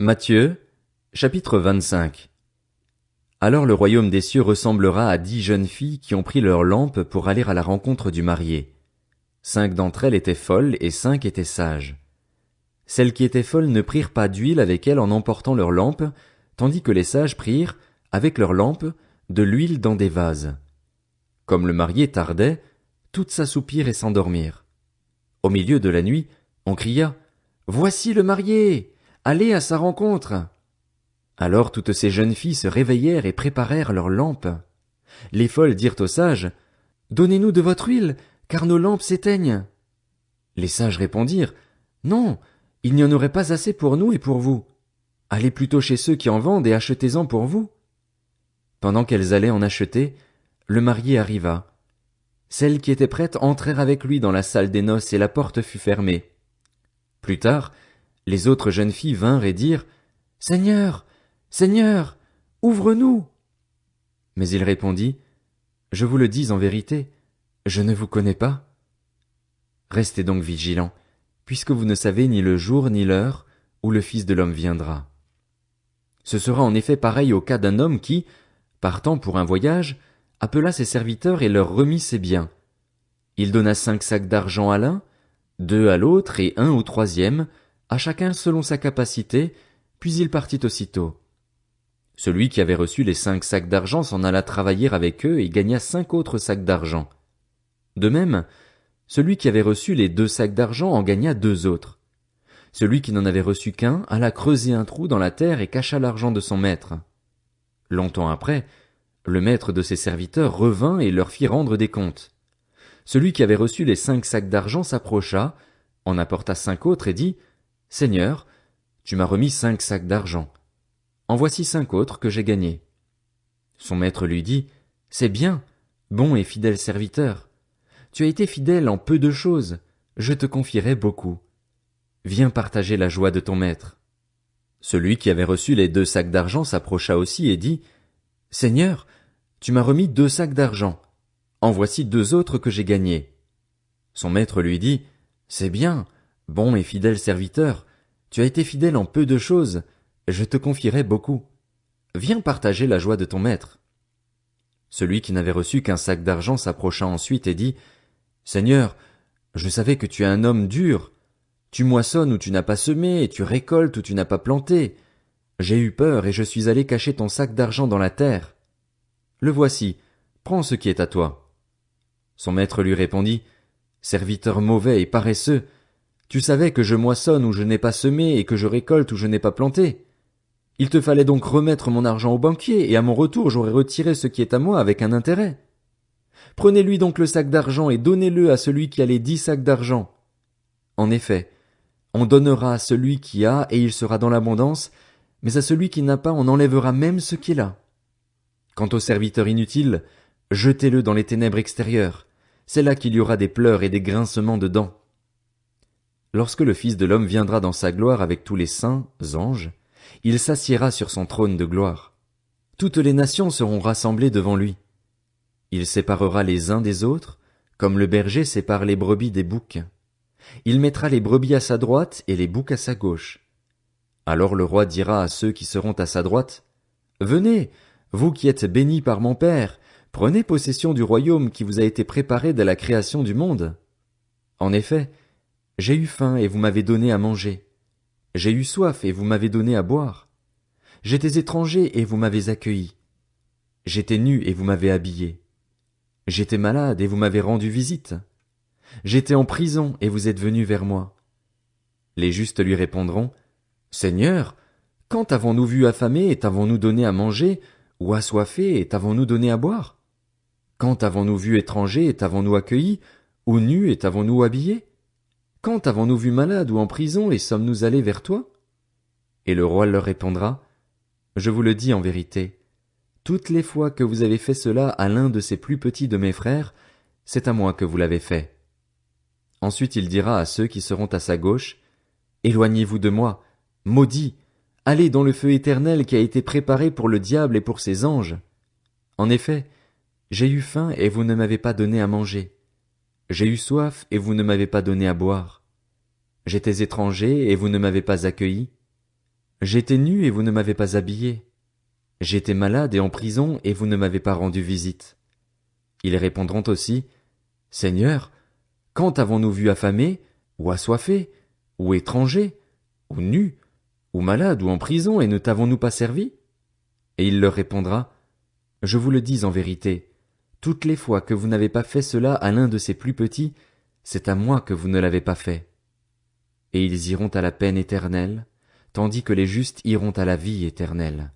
Matthieu, chapitre 25. Alors le royaume des cieux ressemblera à 10 jeunes filles qui ont pris leurs lampes pour aller à la rencontre du marié. 5 d'entre elles étaient folles et 5 étaient sages. Celles qui étaient folles ne prirent pas d'huile avec elles en emportant leurs lampes, tandis que les sages prirent, avec leurs lampes, de l'huile dans des vases. Comme le marié tardait, toutes s'assoupirent et s'endormirent. Au milieu de la nuit, on cria « Voici le marié! Allez à sa rencontre !» Alors toutes ces jeunes filles se réveillèrent et préparèrent leurs lampes. Les folles dirent aux sages « Donnez-nous de votre huile, car nos lampes s'éteignent. » Les sages répondirent « Non, il n'y en aurait pas assez pour nous et pour vous. Allez plutôt chez ceux qui en vendent et achetez-en pour vous. » Pendant qu'elles allaient en acheter, le marié arriva. Celles qui étaient prêtes entrèrent avec lui dans la salle des noces et la porte fut fermée. Plus tard, les autres jeunes filles vinrent et dirent « Seigneur, Seigneur, ouvre-nous !» Mais il répondit « Je vous le dis en vérité, je ne vous connais pas. Restez donc vigilants, puisque vous ne savez ni le jour ni l'heure où le Fils de l'homme viendra. Ce sera en effet pareil au cas d'un homme qui, partant pour un voyage, appela ses serviteurs et leur remit ses biens. Il donna 5 sacs d'argent à l'un, 2 à l'autre et 1 au troisième, à chacun selon sa capacité, puis il partit aussitôt. Celui qui avait reçu les 5 sacs d'argent s'en alla travailler avec eux et gagna 5 autres sacs d'argent. De même, celui qui avait reçu les 2 sacs d'argent en gagna 2 autres. Celui qui n'en avait reçu qu'un alla creuser un trou dans la terre et cacha l'argent de son maître. Longtemps après, le maître de ses serviteurs revint et leur fit rendre des comptes. Celui qui avait reçu les 5 sacs d'argent s'approcha, en apporta 5 autres et dit « Seigneur, tu m'as remis 5 sacs d'argent. En voici 5 autres que j'ai gagnés. » Son maître lui dit « C'est bien, bon et fidèle serviteur. Tu as été fidèle en peu de choses, je te confierai beaucoup. Viens partager la joie de ton maître. » Celui qui avait reçu les 2 sacs d'argent s'approcha aussi et dit « Seigneur, tu m'as remis 2 sacs d'argent. En voici 2 autres que j'ai gagnés. » Son maître lui dit « C'est bien, bon et fidèle serviteur. Tu as été fidèle en peu de choses, je te confierai beaucoup. Viens partager la joie de ton maître. » Celui qui n'avait reçu qu'un sac d'argent s'approcha ensuite et dit « Seigneur, je savais que tu es un homme dur. Tu moissonnes où tu n'as pas semé et tu récoltes où tu n'as pas planté. J'ai eu peur et je suis allé cacher ton sac d'argent dans la terre. Le voici, prends ce qui est à toi. » Son maître lui répondit « Serviteur mauvais et paresseux, tu savais que je moissonne où je n'ai pas semé et que je récolte où je n'ai pas planté. Il te fallait donc remettre mon argent au banquier et à mon retour j'aurais retiré ce qui est à moi avec un intérêt. Prenez-lui donc le sac d'argent et donnez-le à celui qui a les 10 sacs d'argent. En effet, on donnera à celui qui a et il sera dans l'abondance, mais à celui qui n'a pas on enlèvera même ce qu'il a. Quant au serviteur inutile, jetez-le dans les ténèbres extérieures. C'est là qu'il y aura des pleurs et des grincements de dents. Lorsque le Fils de l'homme viendra dans sa gloire avec tous les saints, anges, il s'assiera sur son trône de gloire. Toutes les nations seront rassemblées devant lui. Il séparera les uns des autres, comme le berger sépare les brebis des boucs. Il mettra les brebis à sa droite et les boucs à sa gauche. Alors le roi dira à ceux qui seront à sa droite, « Venez, vous qui êtes bénis par mon Père, prenez possession du royaume qui vous a été préparé dès la création du monde. En effet, j'ai eu faim et vous m'avez donné à manger. J'ai eu soif et vous m'avez donné à boire. J'étais étranger et vous m'avez accueilli. J'étais nu et vous m'avez habillé. J'étais malade et vous m'avez rendu visite. J'étais en prison et vous êtes venus vers moi. » Les justes lui répondront, « Seigneur, quand avons-nous vu affamé et t'avons-nous donné à manger, ou assoiffé et t'avons-nous donné à boire? Quand avons-nous vu étranger et t'avons-nous accueilli, ou nu et t'avons-nous habillé? Quand avons-nous vu malade ou en prison et sommes-nous allés vers toi? » Et le roi leur répondra, « Je vous le dis en vérité, toutes les fois que vous avez fait cela à l'un de ces plus petits de mes frères, c'est à moi que vous l'avez fait. » Ensuite il dira à ceux qui seront à sa gauche, « Éloignez-vous de moi, maudits, allez dans le feu éternel qui a été préparé pour le diable et pour ses anges. En effet, j'ai eu faim et vous ne m'avez pas donné à manger. J'ai eu soif et vous ne m'avez pas donné à boire. J'étais étranger et vous ne m'avez pas accueilli. J'étais nu et vous ne m'avez pas habillé. J'étais malade et en prison et vous ne m'avez pas rendu visite. Ils répondront aussi, Seigneur, quand avons-nous vu affamé, ou assoiffé, ou étranger, ou nu, ou malade, ou en prison, et ne t'avons-nous pas servi? Et il leur répondra, Je vous le dis en vérité, toutes les fois que vous n'avez pas fait cela à l'un de ces plus petits, c'est à moi que vous ne l'avez pas fait. Et ils iront à la peine éternelle, tandis que les justes iront à la vie éternelle.